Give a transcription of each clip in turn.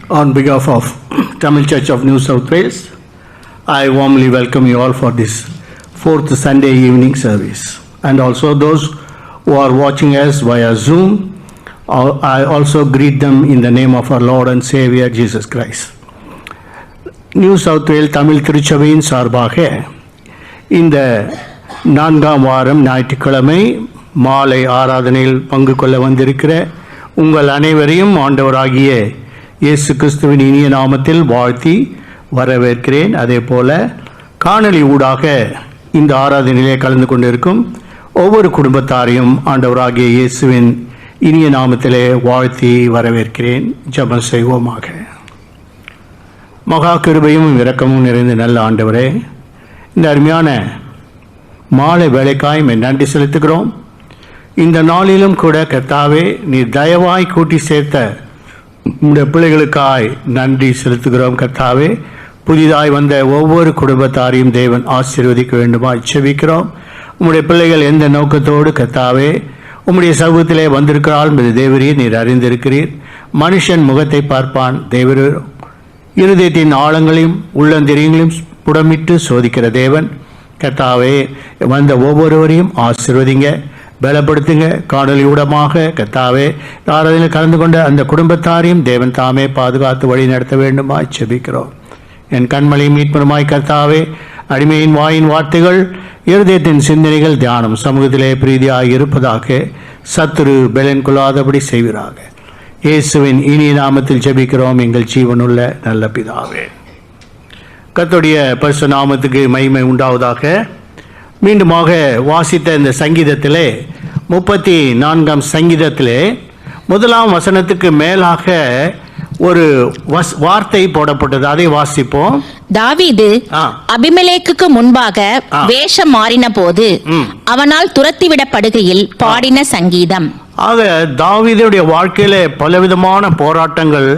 On behalf of Tamil Church of New South Wales, I warmly welcome you all for this fourth Sunday evening service. And also those who are watching us via Zoom, I also greet them in the name of our Lord and Savior Jesus Christ. New South Wales Tamil திருச்சபையின் சார்பாக இந்த 4ஆம் வாரம் ஞாயிற்றுக்கிழமை மாலை ஆராதனையில் பங்கு கொள்ள வந்திருக்கிற உங்கள் அனைவரையும் ஆண்டவராகிய இயேசு கிறிஸ்துவின் இனிய நாமத்தில் வாழ்த்தி வரவேற்கிறேன். அதே போல காணொளி ஊடாக இந்த ஆராதனையிலே கலந்து கொண்டிருக்கும் ஒவ்வொரு குடும்பத்தாரையும் ஆண்டவராகிய இயேசுவின் இனிய நாமத்திலே வாழ்த்தி வரவேற்கிறேன். ஜெபம் செய்வோமாக. மகா கிருபையும் இரக்கமும் நிறைந்த நல்ல ஆண்டவரே, இந்த அருமையான மாலை வேலைக்காய் நன்றி செலுத்துகிறோம். இந்த நாளிலும் கூட கர்த்தாவே, நீ தயவாய் கூட்டி சேர்த்த உம்முடைய பிள்ளைகளுக்காய் நன்றி செலுத்துகிறோம். கர்த்தாவே, புதிதாய் வந்த ஒவ்வொரு குடும்பத்தாரையும் தேவன் ஆசீர்வதிக்க வேண்டுமா செபிக்கிறோம். உம்முடைய பிள்ளைகள் எந்த நோக்கத்தோடு கர்த்தாவே உம்முடைய சமூகத்திலே வந்திருக்கிறாள் என்பது தேவரே நீர் அறிந்திருக்கிறீர். மனுஷன் முகத்தை பார்ப்பான், தேவர் இருதயத்தின் ஆழங்களையும் உள்ளந்திரியங்களையும் புடமிட்டு சோதிக்கிற தேவன். கர்த்தாவே, வந்த ஒவ்வொருவரையும் ஆசீர்வதிங்க, பலப்படுத்துங்க. காணொலி ஊடமாக கர்த்தாவே ஆராதனையில் கலந்து கொண்ட அந்த குடும்பத்தாரையும் தேவன் தாமே பாதுகாத்து வழி நடத்த வேண்டுமா செபிக்கிறோம். என் கண்மலை மீட்பனுமாய் கர்த்தாவே, அடிமையின் வாயின் வார்த்தைகள் இருதயத்தின் சிந்தனைகள் தியானம் சமூகத்திலே பிரீதியாக இருப்பதாக சத்துரு பெலன் கொள்ளாதபடி செய்வீராக. இயேசுவின் இனிய நாமத்தில் ஜெபிக்கிறோம் எங்கள் ஜீவனுள்ள நல்ல பிதாவே. கர்த்தருடைய பரிசுத்த நாமத்துக்கு மகிமை உண்டாவதாக. மீண்டுமாக வாசித்த இந்த சங்கீதத்திலே 34ஆம் சங்கீதத்திலே 1ஆம் வசனத்துக்கு மேலாக ஒரு வார்த்தை போடப்பட்டது. அதை வாசிப்போம். தாவீது அபிமெலேக்குக்கு முன்பாக வேஷம் மாறின போது அவனால் துரத்திவிடப்படுகையில் பாடின சங்கீதம். ஆக தாவீதுடைய வாழ்க்கையில பலவிதமான போராட்டங்கள்,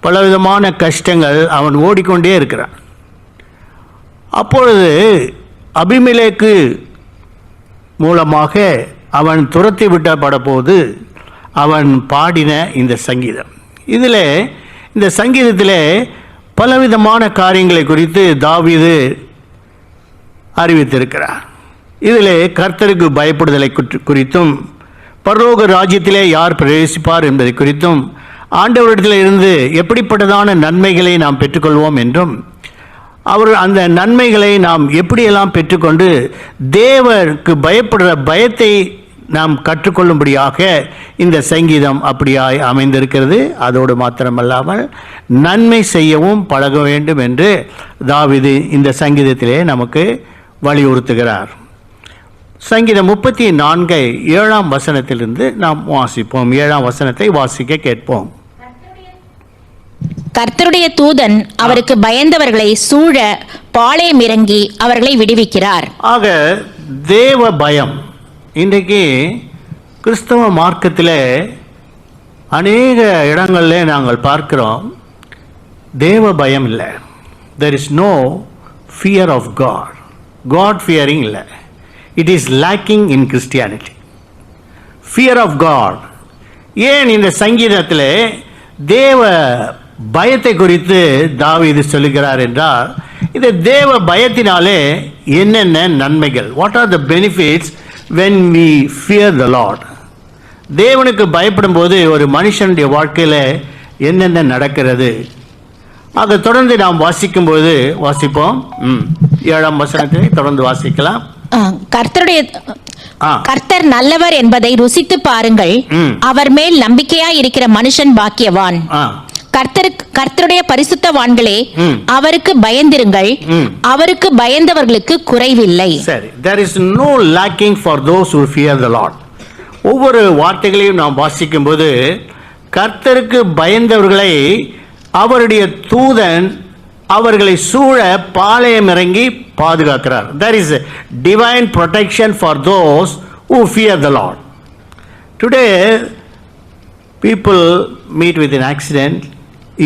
பலவிதமான கஷ்டங்கள், அவன் ஓடிக்கொண்டே இருக்கிறான். அப்பொழுது அபிமெலேக்கு மூலமாக அவன் துரத்தி விட்டப்பட போது அவன் பாடின இந்த சங்கீதம். இதில் இந்த சங்கீதத்தில் பலவிதமான காரியங்களை குறித்து தாவீது அறிவித்திருக்கிறார். இதில் கர்த்தருக்கு பயப்படுதலை குறித்தும், பரலோக ராஜ்யத்திலே யார் பிரவேசிப்பார் என்பதை குறித்தும், ஆண்டவரிடத்தில் இருந்து எப்படிப்பட்டதான நன்மைகளை நாம் பெற்றுக்கொள்வோம் என்றும், அவர் அந்த நன்மைகளை நாம் எப்படியெல்லாம் பெற்றுக்கொண்டு தேவருக்கு பயப்படுற பயத்தை நாம் கற்றுக்கொள்ளும்படியாக இந்த சங்கீதம் அப்படியாய் அமைந்திருக்கிறது. அதோடு மாத்திரமல்லாமல் நன்மை செய்யவும் பழக வேண்டும் என்று தாவீது இந்த சங்கீதத்திலே நமக்கு வலியுறுத்துகிறார். சங்கீதம் 34 7ஆம் வசனத்திலிருந்து நாம் வாசிப்போம். 7ஆம் வசனத்தை வாசிக்க கேட்போம். கர்த்தருடைய தூதன் அவருக்கு பயந்தவர்களை சூழ பாளையம் இறங்கி அவர்களை விடுவிக்கிறார். ஆக தேவ பயம் இன்றைக்கு கிறிஸ்தவ மார்க்கத்தில் அநேக இடங்களில் நாங்கள் பார்க்கிறோம். தேவ பயம் இல்லை. there is no fear of God. God fearing இல்லை. it is lacking in Christianity. fear of God. ஏன் இந்த சங்கீதத்தில் தேவ பயத்தை குறித்து தாவீது சொல்லுகிறார் என்றால், இந்த தேவ பயத்தினாலே என்னென்ன நன்மைகள், what are the benefits when we fear the Lord. தேவனுக்கு பயப்படும் போது ஒரு மனுஷனுடைய வாழ்க்கையில் என்னென்ன நடக்கிறது. அதை தொடர்ந்து நாம் வாசிக்கும்போது வாசிப்போம். 7ஆம் வசனத்தை தொடர்ந்து வாசிக்கலாம். கர்த்தர் நல்லவர் என்பதை ருசித்து பாருங்கள், அவர் மேல் நம்பிக்கையாய் இருக்கிற மனுஷன் பாக்கியவான். கர்த்தருடைய பரிசுத்தவான்களே, அவருக்கு பயந்திருங்கள், அவருக்கு பயந்தவர்களுக்கு குறைவில்லை. சரி, there is no lacking for those who fear the Lord. ஒவ்வொரு வார்த்தைகளையும் நாம் வாசிக்கும் போது கர்த்தருக்கு பயந்தவர்களை அவருடைய தூதன் அவர்களை சூழ பாளையம் இறங்கி பாதுகாக்கிறார். there is a divine protection for those who fear the Lord. Today people meet with an accident.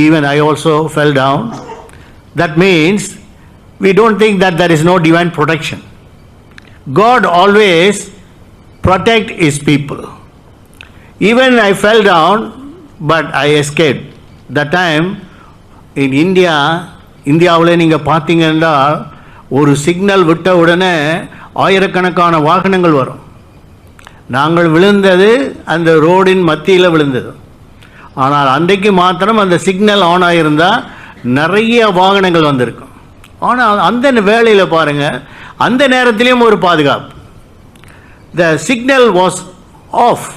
Even I also fell down. That means we don't think that there is no divine protection. God always protect his people. Even I fell down, but I escaped. That time இன் இந்தியாவில் நீங்கள் பார்த்தீங்கன்னா ஒரு signal விட்ட உடனே ஆயிரக்கணக்கான வாகனங்கள் வரும். நாங்கள் விழுந்தது அந்த ரோடின் மத்தியில் விழுந்தது. ஆனால் அன்றைக்கு மாத்திரம் அந்த சிக்னல் ஆன் ஆகியிருந்தால் நிறைய வாகனங்கள் வந்திருக்கும். ஆனால் அந்த வேளையில் பாருங்கள், அந்த நேரத்திலையும் ஒரு பாதுகாப்பு. The signal was off,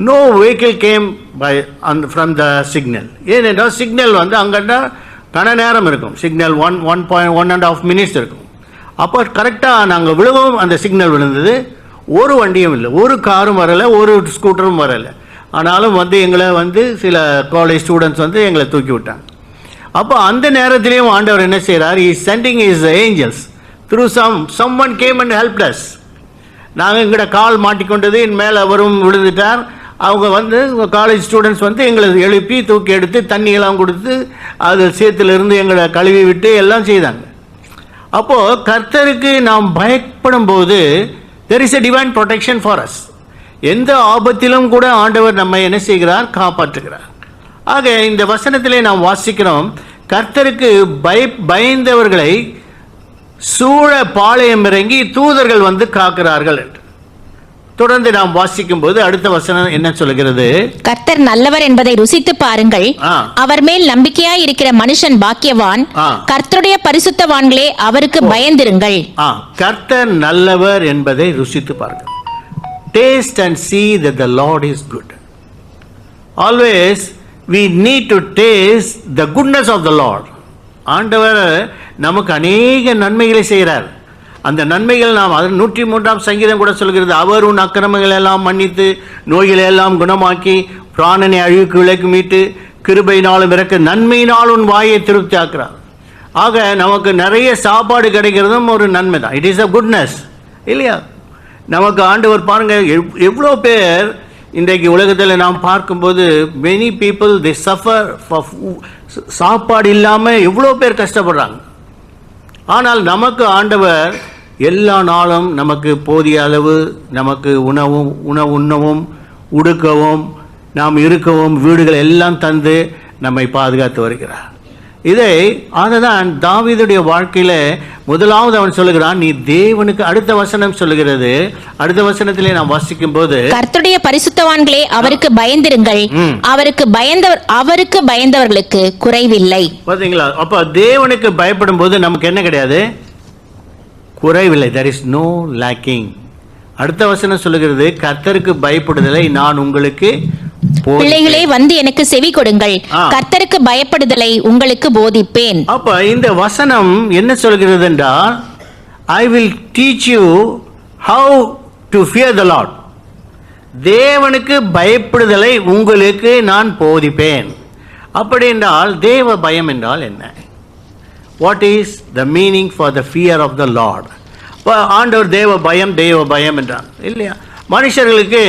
no vehicle came from the signal. ஏனென்றால் சிக்னல் அங்கிட்ட கன நேரம் இருக்கும். சிக்னல் 1.5 minutes இருக்கும். அப்போ கரெக்டாக நாங்கள் விழுவோம், அந்த சிக்னல் விழுந்தது. ஒரு வண்டியும் இல்லை, ஒரு காரும் வரலை, ஒரு ஸ்கூட்டரும் வரலை. ஆனாலும் எங்களை சில காலேஜ் ஸ்டூடெண்ட்ஸ் எங்களை தூக்கி விட்டாங்க. அப்போ அந்த நேரத்திலையும் ஆண்டவர் என்ன செய்கிறார்? He is sending his angels through someone came and helped us. நாங்கள் எங்கள்கிட்ட கால் மாட்டிக்கொண்டது, என் மேலே அவரும் விழுந்துட்டார். அவங்க காலேஜ் ஸ்டூடெண்ட்ஸ் எங்களை எழுப்பி தூக்கி எடுத்து தண்ணியெல்லாம் கொடுத்து அது சேத்துலேருந்து எங்களை கழுவி விட்டு எல்லாம் செய்தாங்க. அப்போது கர்த்தருக்கு நாம் பயப்படும் போது there is a divine protection for us. எந்த ஆபத்திலும் கூட ஆண்டவர் நம்மை என்ன செய்கிறார்? காப்பாற்றுகிறார். ஆக இந்த வசனத்திலே நாம் வாசிக்கிறோம், கர்த்தருக்கு பயந்தவர்களை சூழ பாளையம் இறங்கி தூதர்கள் காக்கிறார்கள் என்று. தொடர்ந்து நாம் வாசிக்கும் போது அடுத்த வசனம் என்ன சொல்கிறது? கர்த்தர் நல்லவர் என்பதை ருசித்து பாருங்கள், அவர் மேல் நம்பிக்கையாய் இருக்கிற மனுஷன் பாக்கியவான். கர்த்தருடைய பரிசுத்தவான்களே அவருக்கு பயந்திருங்கள். கர்த்தர் நல்லவர் என்பதை ருசித்து பாருங்கள். Taste and see that the Lord is good. Always we need to taste the goodness of the Lord. ஆண்டவர் நமக்கு அநேக நன்மைகளை செய்கிறார். அந்த நன்மைகள் நாம் 103ஆம் சங்கீதம் கூட சொல்கிறது, அவர் உன் அக்கிரமங்கள் எல்லாம் மன்னித்து நோய்களை எல்லாம் குணமாக்கி பிராணனை அழிவுக்கு விலக்கி மீட்டு கிருபையினாலும் இறக்க நன்மையினால் உன் வாயை திருப்தி ஆக்குறார். ஆக நமக்கு நிறைய சாப்பாடு கிடைக்கிறதும் ஒரு நன்மை தான். இட் இஸ் அ குட்னஸ் இல்லையா? நமக்கு ஆண்டவர் பாருங்க, எவ்வளோ பேர் இன்றைக்கு உலகத்தில் நாம் பார்க்கும்போது many people they suffer for சாப்பாடு இல்லாமல் எவ்வளோ பேர் கஷ்டப்படுறாங்க. ஆனால் நமக்கு ஆண்டவர் எல்லா நாளும் நமக்கு போதிய அளவு நமக்கு உண்ணவும் உடுக்கவும் நாம் இருக்கவும் வீடுகள் எல்லாம் தந்து நம்மை பாதுகாத்து வருகிறார். அதுதான் தாவீதுடைய வாழ்க்கையில முதலாவது அவன் சொல்லுகிறான், நீ தேவனுக்கு. அடுத்த வசனம் சொல்லுகிறது, அடுத்த வசனத்திலே நாம் வாசிக்கும் போது, கர்த்தருடைய பரிசுத்தவான்களே அவருக்கு பயந்திருங்கள், அவருக்கு பயந்தவர்களுக்கு குறைவில்லை. பாத்தீங்களா? அப்ப தேவனுக்கு பயப்படும் போது நமக்கு என்ன கிடையாது? குறைவில்லை. there is no lacking. அடுத்த வசனம் சொல்லுகிறது, கர்த்தருக்கு பயப்படுதலை நான் உங்களுக்கு பிள்ளைகளே எனக்கு செவி கொடுங்கள், கர்த்தருக்கு பயப்படுதலை உங்களுக்கு போதிப்பேன். அப்ப இந்த வசனம் என்ன சொல்கிறது என்றால், I will teach you how to fear the Lord. தேவனுக்கு பயப்படுதலை உங்களுக்கு நான் போதிப்பேன். அப்படி என்றால் தேவ பயம் என்றால் என்ன? What is the meaning for the fear of the Lord? ஆண்டவர் தேவ பயம் என்றால் இல்லையா? மனுஷர்களுக்கு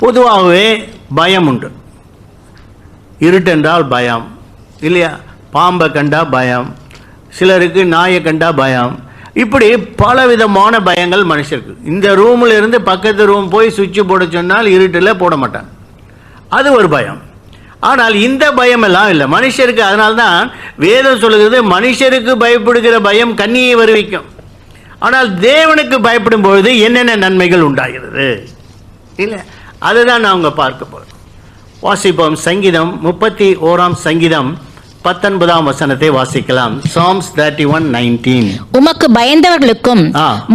பொதுவாகவே பயம் உண்டு. இருட்டென்றால் பயம் இல்லையா? பாம்பை கண்டா பயம், சிலருக்கு நாயை கண்டா பயம். இப்படி பலவிதமான பயங்கள் மனுஷருக்கு. இந்த ரூமில் இருந்து பக்கத்து ரூம் போய் சுவிட்சு போட சொன்னால் இருட்டில் போட மாட்டாங்க, அது ஒரு பயம். ஆனால் இந்த பயம் எல்லாம் இல்லை மனுஷருக்கு. அதனால்தான் வேதம் சொல்லுகிறது, மனுஷருக்கு பயப்படுகிற பயம் கண்ணியை வருவிக்கும். ஆனால் தேவனுக்கு பயப்படும் பொழுது என்னென்ன நன்மைகள் உண்டாகிறது இல்லை, அதுதான் நாங்க பார்க்க போறோம். வாசிப்போம். சங்கீதம் 31ஆம் சங்கீதம் 19ஆம் வசனத்தை வாசிக்கலாம். Psalms 31:19. உமக்கு பயந்தவர்களுக்கும்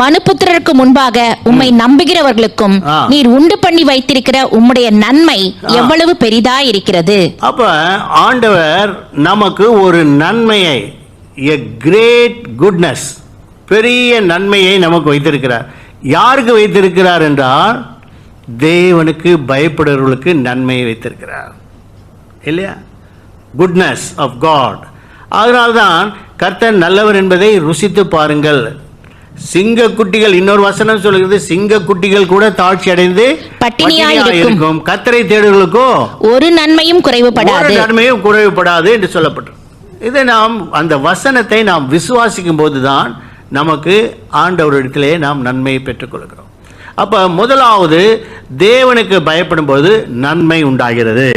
மனுபுத்திரருக்கு முன்பாக உம்மை நம்புகிறவர்களுக்கும் நீர் உண்டு பண்ணி வைத்திருக்கிற உம்முடைய நன்மை எவ்வளவு பெரிதாய் இருக்கிறது. அப்ப ஆண்டவர் நமக்கு ஒரு நன்மையை, a great goodness, பெரிய நன்மையை நமக்கு வைத்திருக்கிறார். யாருக்கு வைத்திருக்கிறார் என்றால், தேவனுக்கு பயப்படுறவர்களுக்கு நன்மையை வைத்திருக்கிறார் இல்லையா? Goodness of God. அதனால்தான் கர்த்தர் நல்லவர் என்பதை ருசித்து பாருங்கள். சிங்க குட்டிகள், இன்னொரு வசனம் சொல்கிறது, சிங்க குட்டிகள் கூட தாழ்ச்சி அடைந்து பட்டினியாய் இருக்கும், கர்த்தரை தேடுகளுக்கோ ஒரு நன்மையும் குறைவுபடாது என்று சொல்லப்பட்டது. இதை நாம் அந்த வசனத்தை நாம் விசுவாசிக்கும் போதுதான் நமக்கு ஆண்டவரிடத்திலே நாம் நன்மையை பெற்றுக்கொள்கிறோம். அப்ப முதலாவது தேவனுக்கு பயப்படும் போது நன்மை உண்டாகிறது.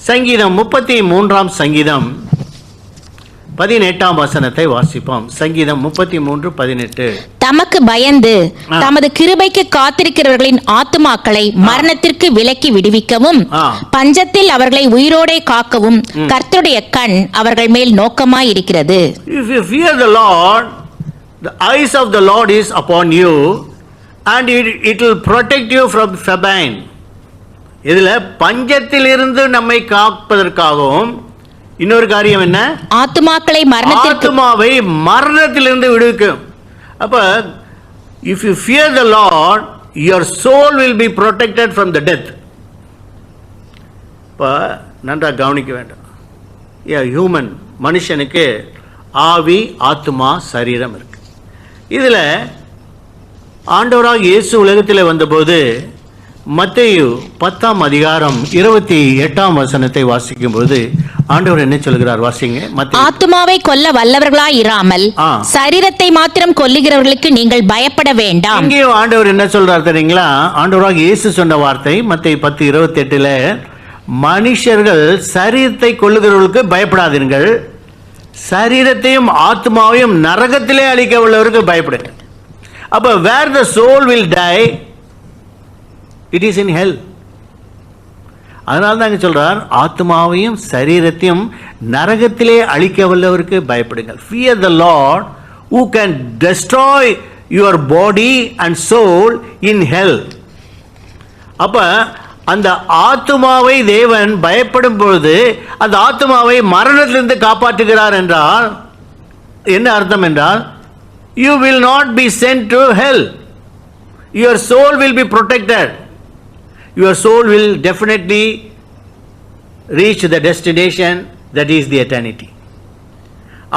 சங்கீதம் 33ஆம் சங்கீதம் 18ஆம் வசனத்தை வாசிப்போம். சங்கீதம் 33:18. தமக்கு பயந்து தமது கிருபைக்கு காத்திருக்கிறவர்களின் ஆத்துமாக்களை மரணத்திற்கு விலக்கி விடுவிக்கவும் பஞ்சத்தில் அவர்களை உயிரோடே காக்கவும் கர்த்தருடைய கண் அவர்கள் மேல் நோக்கமாய் இருக்கிறது. If you fear the Lord, the eyes of the Lord is upon you and it will protect you from famine. இதுல பஞ்சத்தில் இருந்து நம்மை காப்பதற்காகவும் இன்னொரு காரியம் என்ன? ஆத்துமாக்களை ஆத்துமாவை மரணத்திலிருந்து விடுவிக்கும். அப்ப if you fear the Lord, your soul will be protected from the death. இப்ப நன்றாக கவனிக்க வேண்டும். ஹியூமன் மனுஷனுக்கு ஆவி, ஆத்துமா, சரீரம் இருக்கு. இதுல ஆண்டவராக இயேசு உலகத்தில் வந்தபோது மத்தேயு 10ஆம் அதிகாரம் 28ஆம் வசனத்தை வாசிக்கும் போது ஆண்டவர் என்ன சொல்கிறார்? வாசிங்க. ஆத்துமாவை கொல்ல வல்லவர்களாய் இராமல் சரீரத்தை மாத்திரம் கொல்லுகிறவர்களுக்கு நீங்கள் பயப்பட வேண்டாம். இங்கேயும் ஆண்டவர் என்ன சொல்றார் தெரியுங்களா? ஆண்டவராக இயேசு சொன்ன வார்த்தை மத்தேயு 10:28, மனுஷர்கள் சரீரத்தை கொல்லுகிறவர்களுக்கு பயப்படாதீர்கள், சரீரத்தையும் ஆத்மாவையும் நரகத்திலே அழிக்க உள்ளவருக்கு பயப்படுங்க. அப்ப where the soul will die, it is in hell. அதனால தான் சொல்றார், ஆத்மாவையும் சரீரத்தையும் நரகத்திலே அழிக்க வல்லவருக்கு பயப்படுங்கள். Fear the Lord who can destroy your body and soul in hell. அப்ப அந்த ஆத்மாவை தேவன் பயப்படும் பொழுது அந்த ஆத்மாவை மரணத்திலிருந்து காப்பாற்றுகிறார் என்றால் என்ன அர்த்தம் என்றால், you will not be sent to hell. Your soul will be protected. Your soul will definitely reach the destination, that is the eternity.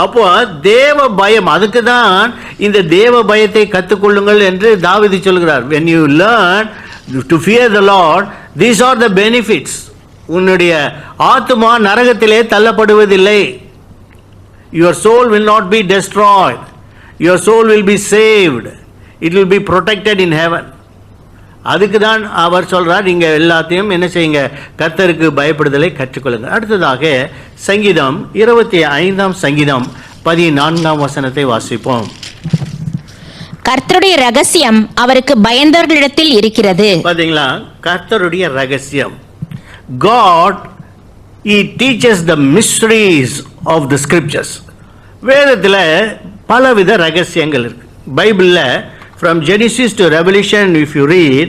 அப்போ தேவ பயம், அதுக்கு தான் இந்த தேவ பயத்தை கற்றுக்கொள்ளுங்கள் என்று தாவீது சொல்கிறார். when you learn to fear the Lord, these are the benefits. உன்னுடைய ஆத்துமா நரகத்திலே தள்ளப்படுவதில்லை. your soul will not be destroyed. your soul will be saved. it will be protected in heaven. அதுக்கு தான் அவர் சொல்றார், நீங்க எல்லாத்தையும் என்ன செய்யுங்க? கர்த்தருக்கு பயப்படுதலை கற்றுக்கொள்ளுங்க. அடுத்ததாக சங்கீதம் 25ஆம் சங்கீதம் 14ஆம் வசனத்தை வாசிப்போம். கர்த்தருடைய ரகசியம் அவருக்கு பயந்தவர்களிடத்தில் இருக்கிறது. பாத்தீங்களா? கர்த்தருடைய ரகசியம். God, he teaches the mysteries of the scriptures. வேதத்தில் பலவித ரகசியங்கள் இருக்கு. பைபிள்ல from Genesis to Revelation if you read,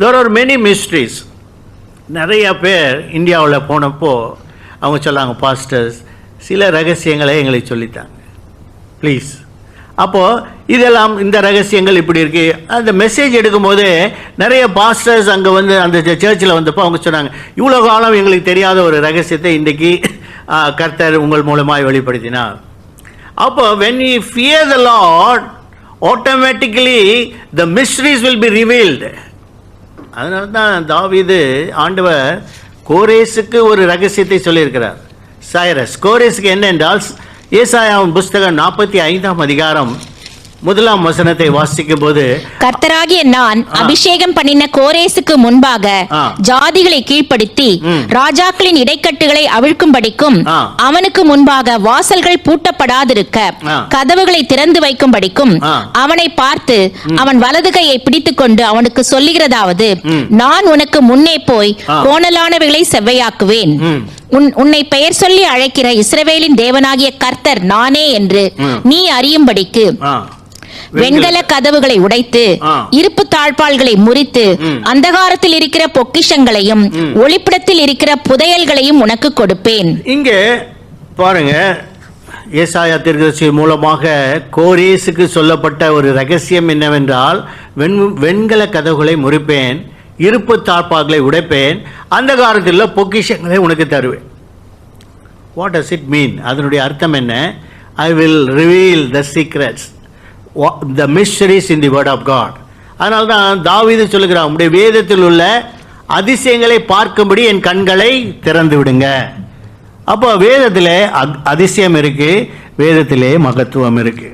there are many mysteries. நிறைய பேர் இந்தியாவில் போனப்போ அவங்க சொல்லாங்க, பாஸ்டர்ஸ் சில ரகசியங்களை எங்களுக்கு சொல்லித்தாங்க ப்ளீஸ். அப்போது இதெல்லாம் இந்த ரகசியங்கள் இப்படி இருக்கு. அந்த மெசேஜ் எடுக்கும்போது நிறைய பாஸ்டர்ஸ் அங்கே வந்து அந்த சர்ச்சில் வந்தப்போ அவங்க சொன்னாங்க, இவ்வளோ காலம் எங்களுக்கு தெரியாத ஒரு ரகசியத்தை இன்றைக்கி கர்த்தர் உங்கள் மூலமாக வெளிப்படுத்தினார். அப்போ when you fear the Lord, automatically the mysteries will be revealed. அதனால தான் தாவீது ஆண்டவர் கோரேசுக்கு ஒரு ரகசியத்தை சொல்லியிருக்கிறார். சைரஸ் கோரேசுக்கு என்ன என்றால், ஏசாயாவின் புஸ்தகம் 45ஆம் அதிகாரம் 1ஆம் வசனத்தை வாசிக்கும் போது, கர்த்தராகிய நான் அபிஷேகம் பண்ணின கோரேசுக்கு முன்பாக ஜாதிகளை கீழ்ப்படுத்தி ராஜாக்களின் இடைக்கட்டுகளை அவிழ்க்கும்படிக்கும் அவனுக்கு முன்பாக வாசல்கள் பூட்டப்படாதிருக்க கதவுகளை திறந்து வைக்கும்படிக்கும் அவனை பார்த்து அவன் வலது கையை பிடித்துக் கொண்டு அவனுக்கு சொல்லுகிறதாவது, நான் உனக்கு முன்னே போய் கோணலானவைகளை செவ்வையாக்குவேன், உன்னை பெயர் சொல்லி அழைக்கிற இஸ்ரவேலின் தேவனாகிய கர்த்தர் நானே என்று நீ அறியும்படிக்கு வெண்கல கதவுகளை உடைத்து இருப்பு தாழ்பால்களை முறித்து அந்தகாரத்தில் இருக்கிற பொக்கிஷங்களையும் ஒளிப்பிடத்தில் இருக்கிற புதையல்களையும் உனக்கு கொடுப்பேன். இங்கே பாருங்க, ஏசாயா தீர்க்கதரிசி மூலமாக கோரேசுக்கு சொல்லப்பட்ட ஒரு ரகசியம் என்னவென்றால், வெண்கல கதவுகளை முறிப்பேன், இருப்பு தாழ்பால்களை உடைப்பேன், அந்தகாரத்தில் பொக்கிஷங்களை உனக்கு தருவேன். What does it mean? அதனுடைய அர்த்தம் என்ன? I will reveal the secrets, the mysteries in the word of God. அதனால தான் தாவீது சொல்லுகிறார், உம்முடைய வேதத்தில் உள்ள அதிசயங்களை பார்க்கும்படி என் கண்களை திறந்து விடுங்க. அப்போ வேதத்திலே அதிசயம் இருக்கு, வேதத்திலே மகத்துவம் இருக்கு.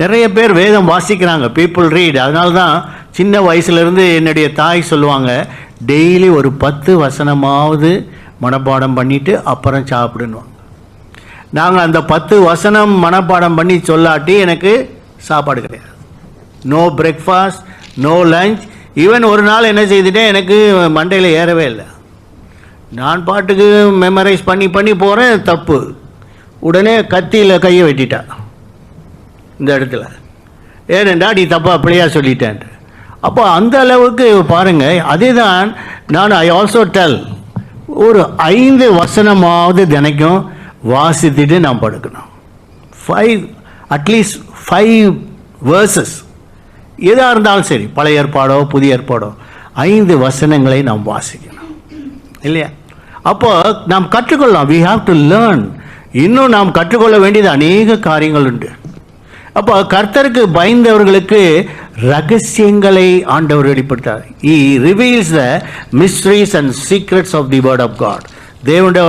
நிறைய பேர் வேதம் வாசிக்கிறாங்க, பீப்புள் ரீட். அதனால தான் சின்ன வயசுலேருந்து என்னுடைய தாய் சொல்லுவாங்க, டெய்லி ஒரு 10 வசனமாவது மனப்பாடம் பண்ணிட்டு அப்புறம் சாப்பிடணும். நாங்கள் அந்த 10 வசனம் மனப்பாடம் பண்ணி சொல்லாட்டி எனக்கு சாப்பாடு கிடையாது. No breakfast, no lunch. Even ஒரு நாள் என்ன செய்துட்டேன், எனக்கு மண்டையில் ஏறவே இல்லை. நான் பாட்டுக்கு மெமரைஸ் பண்ணி பண்ணி போகிறேன், தப்பு. உடனே கத்தியில் கையை வெட்டிட்டா இந்த இடத்துல. ஏனெண்டா நீ தப்பா அப்படியா சொல்லிட்டேன். அப்போ அந்த அளவுக்கு பாருங்கள். அதே தான் நான் ஐ ஆல்சோ டெல், ஒரு 5 வசனமாவது தினைக்கும் வாசித்துட்டு நாம் படுக்கணும். 5 அட்லீஸ்ட் 5 வேர்சஸ் எதாக இருந்தாலும் சரி, பழைய ஏற்பாடோ புதிய ஏற்பாடோ 5 வசனங்களை நாம் வாசிக்கணும் இல்லையா? அப்போ நாம் கற்றுக்கொள்ளலாம். we have to learn. இன்னும் நாம் கற்றுக்கொள்ள வேண்டியது அநேக காரியங்கள் உண்டு. அப்போ கர்த்தருக்கு பயந்தவர்களுக்கு ரகசியங்களை ஆண்டவர் வெளிப்படுத்தார். He reveals the mysteries and secrets of the word of God. தேவனுடைய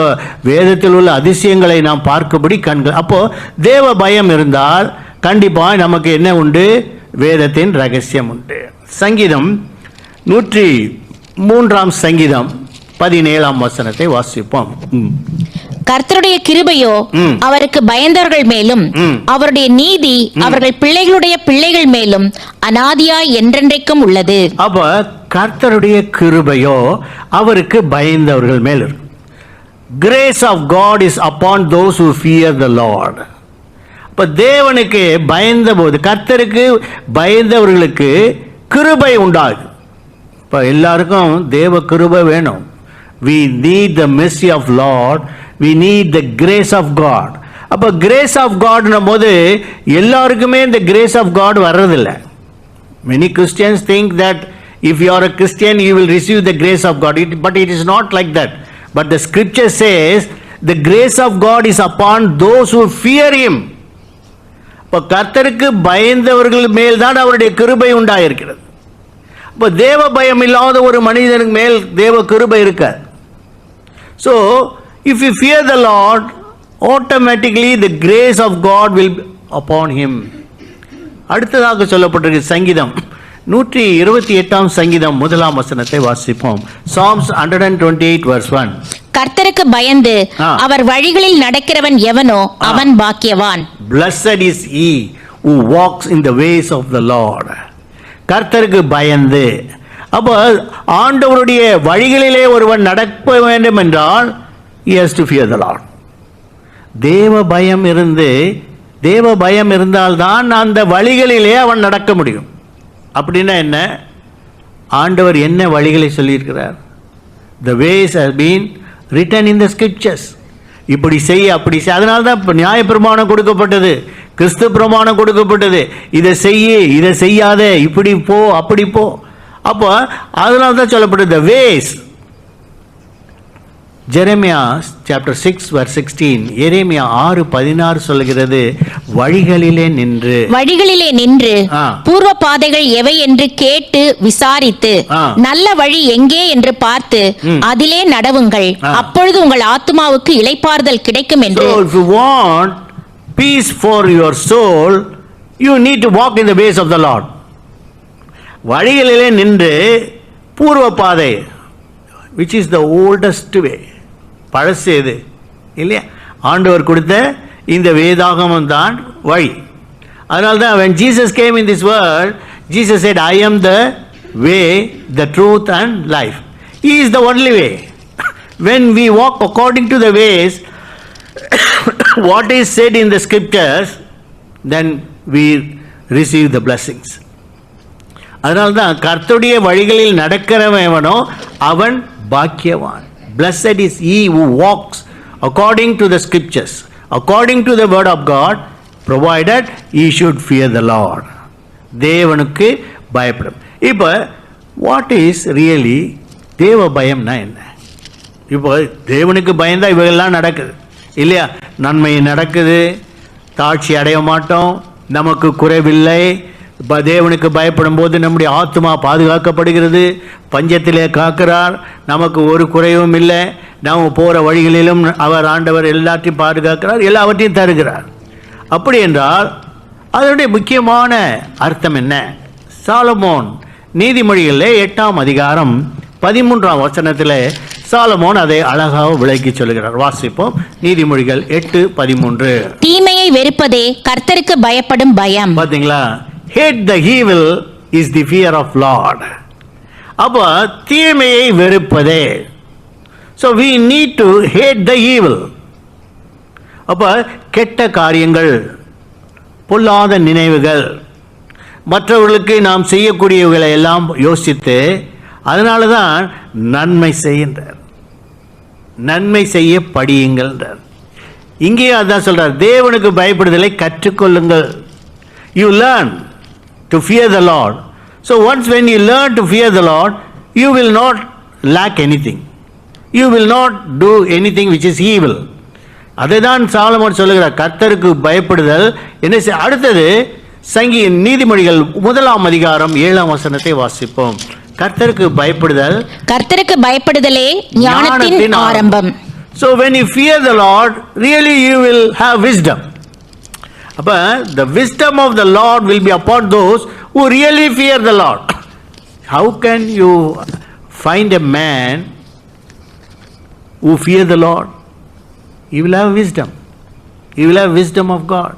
வேதத்தில் உள்ள அதிசயங்களை நாம் பார்க்கபடி கண்கள். அப்போ தேவ பயம் இருந்தால் கண்டிப்பாக நமக்கு என்ன உண்டு? வேதத்தின் ரகசியம் உண்டு. சங்கீதம் 103 சங்கீதம் 17 வசனத்தை வாசிப்போம். கர்த்தருடைய கிருபையோ அவருக்கு பயந்தவர்கள் மேலும், அவருடைய நீதி அவர்கள் பிள்ளைகளுடைய பிள்ளைகள் மேலும் அநாதியாய் என்றென்றைக்கும் உள்ளது. அப்ப கர்த்தருடைய கிருபையோ அவருக்கு பயந்தவர்கள் மேல் இருக்கு. Grace of God is upon those who fear the Lord. அப்ப தேவனுக்கு பயந்த போது, கர்த்தருக்கு பயந்தவர்களுக்கு கிருபை உண்டாகும். இப்ப எல்லாருக்கும் தேவ கிருபை வேணும். We need the mercy of Lord. We need the grace of God. அப்ப grace of God போது எல்லாருக்குமே இந்த grace of God வர்றதில்லை. Many Christians think that if you are a Christian you will receive the grace of God, but it is not like that. But the scripture says the grace of God is upon those who fear him. அப்ப கர்த்தருக்கு பயந்தவர்கள் மேல் தான் அவருடைய கிருபை உண்டாயிருக்கிறது. அப்ப தேவ பயம் இல்லாத ஒரு மனிதனுக்கு மேல் தேவ கிருபை இருக்காது. So if you fear the Lord, automatically the grace of God will be upon him. அடுத்ததாக சொல்லப்பட்டிருக்கிற சங்கீதம் 128 சங்கீதம் 1 வசனத்தை வாசிப்போம். Psalms 128 verse 1. கர்த்தருக்கு பயந்து அவர் வழிகளில் நடக்கிறவன் எவனோ அவன் பாக்கியவான். Blessed is he who walks in the ways of the Lord. கர்த்தருக்கு பயந்து, அப்போ ஆண்டவருடைய வழிகளிலே ஒருவன் நடக்க வேண்டும் என்றால் he has to fear the Lord. தேவ பயம் இருந்தால்தான் அந்த வழிகளிலே அவன் நடக்க முடியும். அப்படின்னா என்ன? ஆண்டவர் என்ன வழிகளை சொல்லியிருக்கிறார்? The ways have been written in the scriptures. இப்படி செய்ய அப்படி செய்ய. அதனால தான் நியாய பிரமாணம் கொடுக்கப்பட்டது, கிறிஸ்து பிரமாணம் கொடுக்கப்பட்டது. இதை செய்ய இதை செய்யாத, இப்படி போ அப்படி போ. அப்போ அதனால தான் சொல்லப்பட்டது the ways. Jeremiah chapter 6 verse 16. எரேமியா 6:16 சொல்கிறது, வழிகளிலே நின்று பூர்வ பாதைகள் எவை என்று கேட்டு விசாரித்து நல்ல வழி எங்கே என்று பார்த்து அதிலே நடவுங்கள், அப்பொழுது உங்கள் ஆத்துமாவுக்கு இளைப்பாறுதல் கிடைக்கும் என்று. So if you want peace for your soul, you need to walk in the ways of the Lord. வழிகளிலே நின்று பூர்வ பாதை, which is the oldest way. பழசு எது இல்லையா? ஆண்டவர் கொடுத்த இந்த வேதாகமம் தான் வழி. அதனால தான் when Jesus came in this world, Jesus said, I am the way, the truth and life. He is the only way. When we walk according to the ways what is said in the scriptures, then we receive the blessings. அதனால தான் கர்த்தருடைய வழிகளில் நடக்கிறவனோ அவன் பாக்கியவான். Blessed is he who walks according to the scriptures, according to the word of God, provided he should fear the Lord. தேவனுக்கு பயப்படும். இப்போ what is really தேவ பயம்னா என்ன? இப்போ தேவனுக்கு பயந்தா இவைகள்லாம் நடக்குது இல்லையா? நன்மை நடக்குது, தாட்சி அடைய மாட்டோம், நமக்கு குறைவில்லை. இப்போ தேவனுக்கு பயப்படும் போது நம்முடைய ஆத்மா பாதுகாக்கப்படுகிறது, பஞ்சத்திலே காக்கிறார், நமக்கு ஒரு குறைவும் இல்லை, நாம் போகிற வழிகளிலும் அவர் ஆண்டவர் எல்லாத்தையும் பாதுகாக்கிறார், எல்லாவற்றையும் தருகிறார். அப்படி என்றால் அதனுடைய முக்கியமான அர்த்தம் என்ன? சாலமோன் நீதிமொழிகளில் 8 அதிகாரம் 13 வசனத்தில் சாலமோன் அதை அழகாக விளக்கி சொல்லுகிறார். வாசிப்போம் நீதிமொழிகள் 8:13. தீமையை வெறுப்பதே கர்த்தருக்கு பயப்படும் பயம். பாத்தீங்களா? hate the evil is the fear of Lord. அப்ப தீமையை வெறுப்பதே. so we need to hate the evil. அப்ப கெட்ட காரியங்கள், பொல்லாத நினைவுகள், மற்றவர்களுக்கு நாம் செய்யக்கூடியவர்களை எல்லாம் யோசித்து அதனால தான் நன்மை செய்கின்றார், நன்மை செய்ய படியுங்கள். இங்கேயும் அதான் சொல்றார், தேவனுக்கு பயப்படுதலை கற்றுக்கொள்ளுங்கள். You learn to fear the Lord. So once when you learn to fear the Lord, you will not lack anything. You will not do anything which is evil. அதைதான் சாலமோன் சொல்லுகிறார், கர்த்தருக்கு பயப்படுதல் என்ன. அடுத்தது நீதிமொழிகள் 1 அதிகாரம் 7 வசனத்தை வாசிப்போம். கர்த்தருக்கு பயப்படுதல், கர்த்தருக்கு பயப்படுதலே ஞானத்தின் ஆரம்பம். So when you fear the Lord, really you will have wisdom. அப்ப the wisdom of the Lord will be upon those who really fear the Lord. How can you find a man who fear the Lord? You will have wisdom. You will have wisdom of God.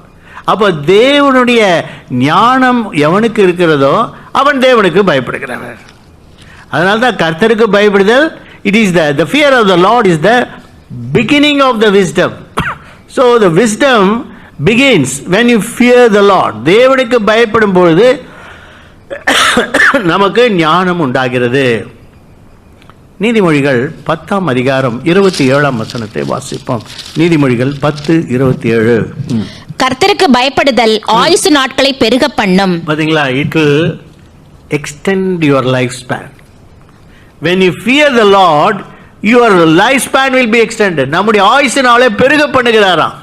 அப்ப தேவனுடைய ஞானம் எவனுக்கு இருக்கிறதோ அவன் தேவனுக்கு பயப்படுகிறான். அதனால தான் கர்த்தருக்கு பயப்படுதல், it is the fear of the Lord is the beginning of the wisdom. So the wisdom begins when you fear the Lord. தேவனுக்கு பயப்படும் பொழுது நமக்கு ஞானம் உண்டாகிறது. நீதிமொழிகள் 10 அதிகாரம் 27 வசனத்தை வாசிப்போம். நீதிமொழிகள் 10:27. கர்த்தருக்கு பயப்படுதல் ஆயுசு நாட்களை பெருக பண்ணும். பாத்தீங்களா? it will extend your lifespan. when you fear the Lord, your lifespan will be extended. நம்முடைய ஆயுசு நாளை பெருக பண்ணுகிறாராம்.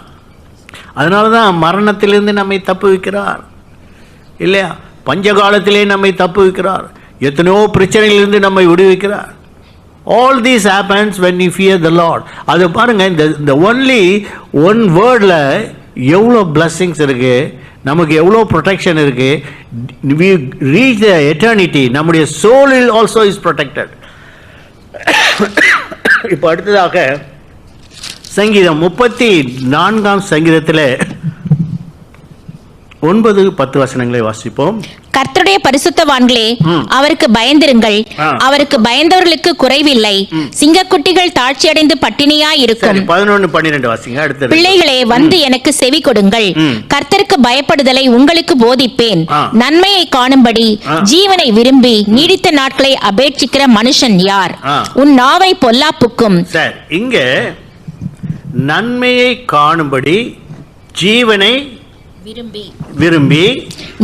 அதனால தான் மரணத்திலிருந்து நம்மை தப்புவிக்கிறார் இல்லையா? பஞ்சகாலத்திலே நம்மை தப்புவிக்கிறார். எத்தனையோ பிரச்சனைகளிலிருந்து நம்மை விடுவிக்கிறார். All this happens when you fear the Lord. அது பாருங்க, இந்த only one wordல எவ்வளோ blessings இருக்கு, நமக்கு எவ்வளோ protection இருக்கு. we reach the eternity. நம்முடைய soul also is protected. இப்போ அடுத்ததாக சங்கீதம் 34 சங்கீதத்தில் 9-10 வசனங்களை வாசிப்போம். கர்த்தருடைய பரிசுத்தவான்களே, அவருக்கு பயந்திருங்கள். அவருக்கு பயந்தவர்களுக்கு குறைவில்லை. சிங்கக்குட்டிகள் தாழ்ச்சியடைந்து பட்டினியாய் இருக்கும். 11-12 வாசிங்க. அடுத்து பிள்ளைகளே, வந்து எனக்கு செவி கொடுங்கள். கர்த்தருக்கு பயப்படுதலை உங்களுக்கு போதிப்பேன். நன்மையை காணும்படி ஜீவனை விரும்பி நீடித்த நாட்களை அபேட்சிக்கிற மனுஷன் யார்? உன் நாவை பொல்லாப்புக்கும். இங்க நன்மையை காணும்படி ஜீவனை விரும்பி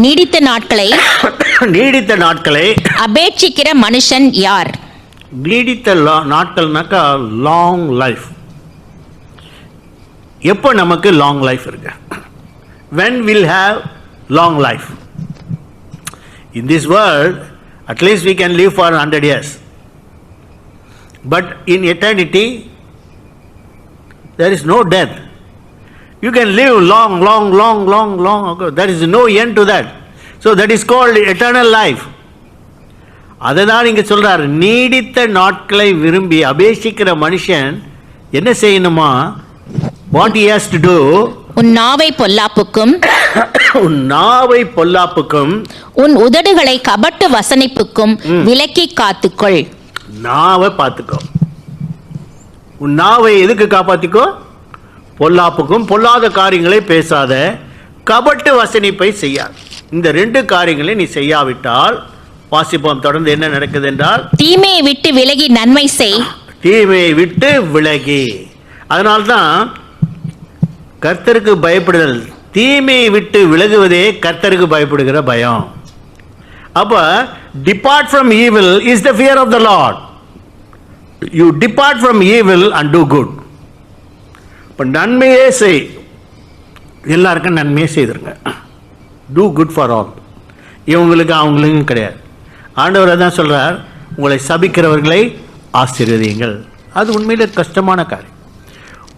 நீடித்த நாட்களை அபேட்சிக்கிற மனுஷன் யார்? நீடித்த நாட்கள்னாக்கா லாங் லைஃப். எப்போ நமக்கு லாங் லைஃப் இருக்கு? when will have long life? in this world at least we can live for 100 years, but in eternity there is no death. You can live long. There is no end to that. So that is called eternal life. அதுதான் இங்க சொல்றார், நீடித்த நாட்களை விரும்பி அபேட்சிக்கிற மனுஷன் என்ன செய்யணுமா? what he has to do? உன் நாவை பொல்லாப்புக்கும் உன் உதடுகளை கபட்டு வசனிப்புக்கும் விலக்கி காத்துக்கொள். நாவை பார்த்துக்கோ. உன் நாவை எதுக்கு காப்பாத்திக்கோ? பொல்லாப்புக்கும், பொல்லாத காரியங்களை பேசாத, கபட்டு வசனிப்பை செய்யாது. இந்த 2 காரியங்களை நீ செய்யாவிட்டால், வாசிப்போம் தொடர்ந்து என்ன நடக்குது என்றால், தீமையை விட்டு விலகி நன்மை செய். தீமையை விட்டு விலகி. அதனால்தான் கர்த்தருக்கு பயப்படுதல், தீமையை விட்டு விலகுவதே கர்த்தருக்கு பயப்படுகிற பயம். அப்ப depart from evil is the fear of the Lord. You depart from evil and do good. இப்போ நன்மையே செய், எல்லாருக்கும் நன்மையே செய்திருங்க. Do good for all. இவங்களுக்கு அவங்களுக்கும் கிடையாது. ஆண்டவர் தான் சொல்கிறார், உங்களை சபிக்கிறவர்களை ஆசீர்வதியுங்கள். அது உண்மையிலே கஷ்டமான காரியம்.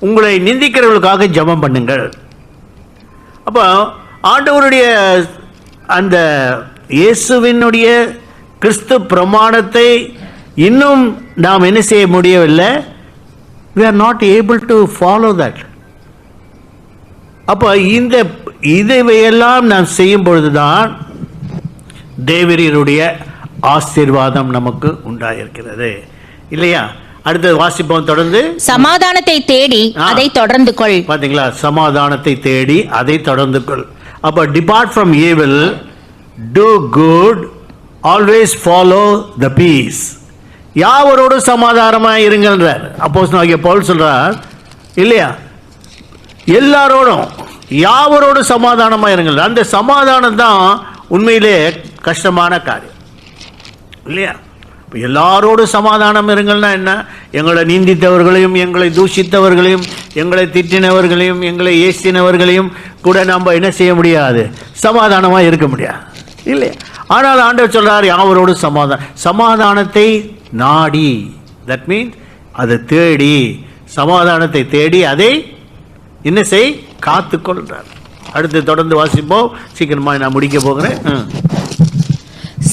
உங்களை நிந்திக்கிறவர்களுக்காக ஜெபம் பண்ணுங்கள். அப்போ ஆண்டவருடைய அந்த இயேசுவினுடைய கிறிஸ்து பிரமாணத்தை இன்னும் நாம் என்ன செய்ய முடியவில்லை. we are not able to follow that. அப்போ இதையெல்லாம் நாம் செய்யும் பொழுதுதான் தேவரீருடைய ஆசீர்வாதம் நமக்கு உண்டாயிருக்கிறது இல்லையா? அடுத்து வாசிப்போம் தொடர்ந்து. சமாதானத்தை தேடி அதை தொடர்ந்து கொள். பாத்தீங்களா, சமாதானத்தை தேடி அதை தொடர்ந்து கொள். அப்ப depart from evil, do good, always follow the peace. யாவரோடு சமாதானமா இருங்கன்றார் அப்போஸ்தலனாகிய பவுல் சொல்றார் இல்லையா? எல்லாரோடும் யாவரோடு சமாதானமா இருங்கள். அந்த சமாதானம் தான் உண்மையிலே கஷ்டமான காரியம் இல்லையா? எல்லாரோடு சமாதானம் இருங்கள்னா என்ன? எங்களை நிந்தித்தவர்களையும், எங்களை தூஷித்தவர்களையும், எங்களை திட்டினவர்களையும், எங்களை ஏசினவர்களையும் கூட நம்ம என்ன செய்ய முடியாது, சமாதானமாக இருக்க முடியாது இல்லையா? ஆனால் ஆண்டவர் சொல்றார் யாவரோடு சமாதானத்தை நாடி, தட் மீன்ஸ் அதை தேடி, சமாதானத்தை தேடி அதை என்ன செய், காத்துக்கொள்றார். அடுத்து தொடர்ந்து வாசிப்போம். சீக்கிரமா நான் முடிக்க போகிறேன்.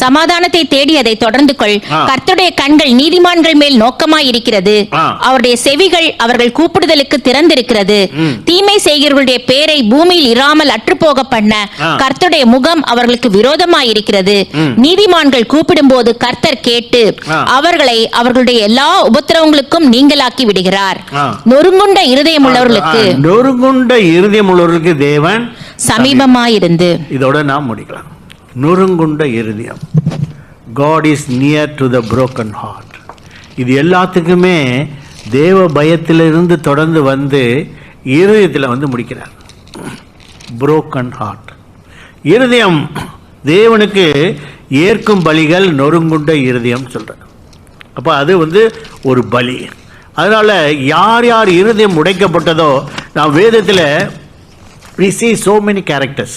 சமாதானத்தை தேடி அதை தொடர்ந்து கொள். கர்த்தருடைய கண்கள் நீதிமான்கள் மேல் நோக்கமாய் இருக்கிறது, அவருடைய செவிகள் அவர்கள் கூப்பிடுதலுக்கு திறந்திருக்கிறது. தீமை செய்கிறவர்களுடைய பேரை பூமியில் இராமல் அற்றுப்போக பண்ண கர்த்தருடைய முகம் அவர்களுக்கு விரோதமாய் இருக்கிறது. நீதிமான்கள் கூப்பிடும் போது கர்த்தர் கேட்டு அவர்களை அவர்களுடைய எல்லா உபத்திரவங்களுக்கும் நீங்களாக்கி விடுகிறார். நொறுங்குண்ட இருதயம் உள்ளவர்களுக்கு தேவன் சமீபமாயிருந்து. இதோட நாம் முடிக்கலாம். நொறுங்குண்ட இருதயம், God is near to the broken heart. இது எல்லாத்துக்குமே தேவ பயத்திலிருந்து தொடர்ந்து வந்து இருதயத்தில் வந்து முடிக்கிறார். broken heart, இருதயம் தேவனுக்கு ஏற்கும் பலிகள் நொறுங்குண்ட இருதயம் சொல்ற. அப்போ அது வந்து ஒரு பலி. அதனால யார் யார் இருதயம் உடைக்கப்பட்டதோ, நான் வேதத்தில் we see so many characters.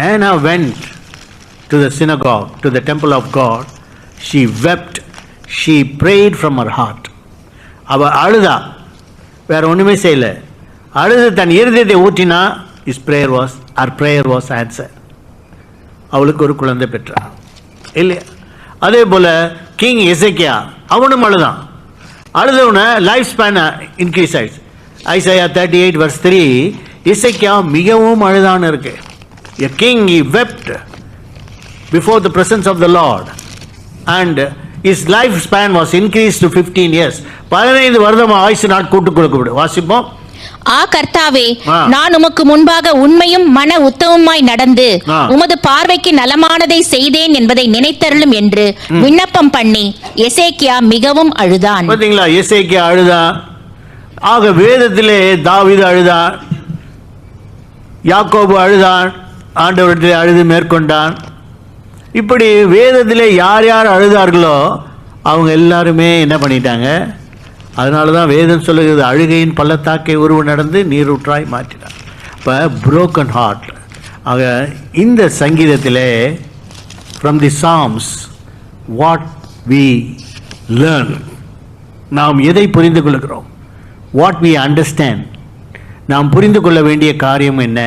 Anna went to the synagogue, to the temple of God. She wept. She prayed from her heart. அவ அழுதா, வேற ஒண்ணுமே செய்யல. அழுது தன் இருதயத்தை ஊற்றினா, her prayer was answered. அவளுக்கு ஒரு குழந்தை பெற்றார் இல்லையா? அதே போல கிங் எசேக்கியா, அவனும் அழுதான். அழுதவன லைஃப் ஸ்பேன் இன்க்ரீஸ் ஆயிடுச்சு. ஐசாயா 38:3 எசேக்கியா மிகவும் அழுதான்னு இருக்கு. A king, he wept before the presence of the Lord, and his lifespan was increased to 15 years. 15 வருடம் ஆயுசு நாள் கூட்டு கொடுக்கப்படும். வாசிப்போம். கர்த்தாவே, நான் உமக்கு முன்பாக உண்மையும் மன உத்தமமாய் நடந்து உமது பார்வைக்கு நலமானதை செய்தேன் என்பதை நினைத்தருளும் என்று விண்ணப்பம் பண்ணி எசேக்கியா மிகவும் அழுதான். பாத்தீங்களா, எசேக்கியா அழுதான். ஆக வேதத்திலே தாவீது அழுதான், யாக்கோபு அழுதான், ஆண்டவரிடத்தில் அழுது மேற்கொண்டான். இப்படி வேதத்தில் யார் யார் அழுதார்களோ அவங்க எல்லாருமே என்ன பண்ணிட்டாங்க. அதனால தான் வேதம் சொல்லுகிறது, அழுகையின் பள்ளத்தாக்கை உருவ நடந்து நீரூற்றாய் மாற்றினார். இப்போ புரோக்கன் ஹார்ட். ஆக இந்த சங்கீதத்திலே from the Psalms what we learn, நாம் எதை புரிந்து கொள்கிறோம், வாட் வி அண்டர்ஸ்டாண்ட், நாம் புரிந்து கொள்ள வேண்டிய காரியம் என்ன?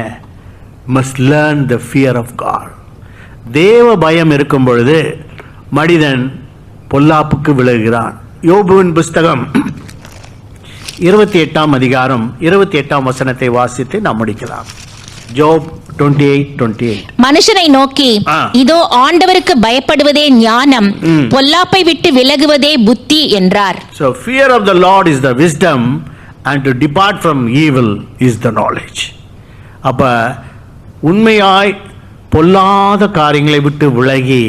must learn the fear of God. தேவ பயம் இருக்கும் பொழுது மனிதன் பொல்லாப்புக்கு விலகுகிறான். யோபுவின் புஸ்தகம் 28 அதிகாரம் 28 வசனத்தை வாசித்து நாம் முடிக்கலாம். ஜோப் 28:28. மனுஷனை நோக்கி, இதோ ஆண்டவருக்கு பயப்படுவதே ஞானம், பொல்லாப்பை விட்டு விலகுவதே புத்தி என்றார். So fear of the Lord is the wisdom, and to depart from evil is the knowledge. அப்ப உண்மையாய் பொல்லாத காரியங்களை விட்டு விலகி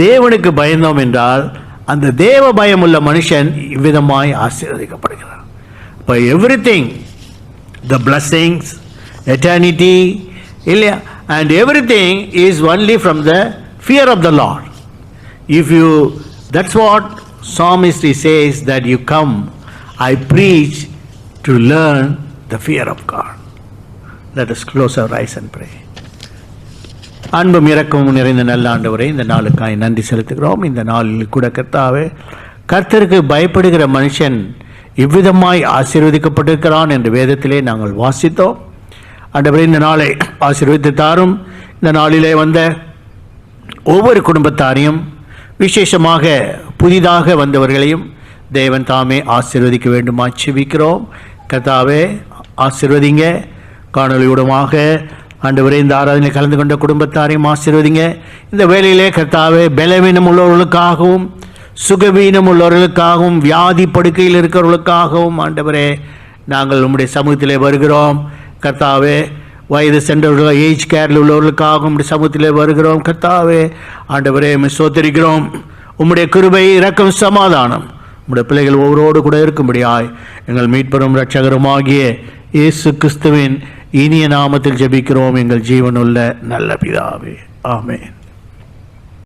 தேவனுக்கு பயந்தோம் என்றால் அந்த தேவ பயம் உள்ள மனுஷன் இவ்விதமாய் ஆசீர்வதிக்கப்படுகிறார். இப்போ எவ்ரிதிங், the blessings, eternity இல்லையா, and everything is only from the fear of the Lord. If you, that's what psalmist says, that you come, I preach to learn the fear of God. Let us close our eyes and pray. அன்பும் இரக்கமும் நிறைந்த நல்ல ஆண்டவரே, இந்த நாளுக்காய் நன்றி செலுத்துகிறோம். இந்த நாளில் கூட கர்த்தாவே, கர்த்தருக்கு பயப்படுகிற மனுஷன் இவ்விதமாய் ஆசீர்வதிக்கப்பட்டிருக்கிறான் என்று வேதத்திலே நாங்கள் வாசித்தோம். ஆண்டவரே, இந்த நாளை ஆசீர்வதித்து தாரும். இந்த நாளிலே வந்த ஒவ்வொரு குடும்பத்தாரையும் விசேஷமாக புதிதாக வந்தவர்களையும் தேவன் தாமே ஆசீர்வதிக்க வேண்டுமா செபிக்கிறோம். கர்த்தாவே ஆசீர்வதிங்க. காணொலியூடமாக ஆண்டவரே இந்த ஆராதனை கலந்து கொண்ட குடும்பத்தாரையும் ஆசீர்வதிங்க. இந்த வேளையிலே கர்த்தாவே பலவீனம் உள்ளவர்களுக்காகவும் சுகவீனம் உள்ளவர்களுக்காகவும் வியாதி படுக்கையில் இருக்கிறவர்களுக்காகவும் ஆண்டவரே நாங்கள் உம்முடைய சமூகத்திலே வருகிறோம். கர்த்தாவே வயது சென்றவர்கள் ஏஜ் கேரில் உள்ளவர்களுக்காக உம்முடைய சமூகத்திலே வருகிறோம். கர்த்தாவே ஆண்டவரே சோதரிக்கிறோம். உம்முடைய கிருபை, இரக்கம், சமாதானம் உம்முடைய பிள்ளைகள் ஒவ்வொருவரோடு கூட இருக்கும்படியாய் எங்கள் மீட்பரும் இரட்சகருமாகிய இயேசு கிறிஸ்துவின் இனிய நாமத்தில் ஜெபிக்கிறோம் எங்கள் ஜீவனுள்ள நல்ல பிதாவே. ஆமென்.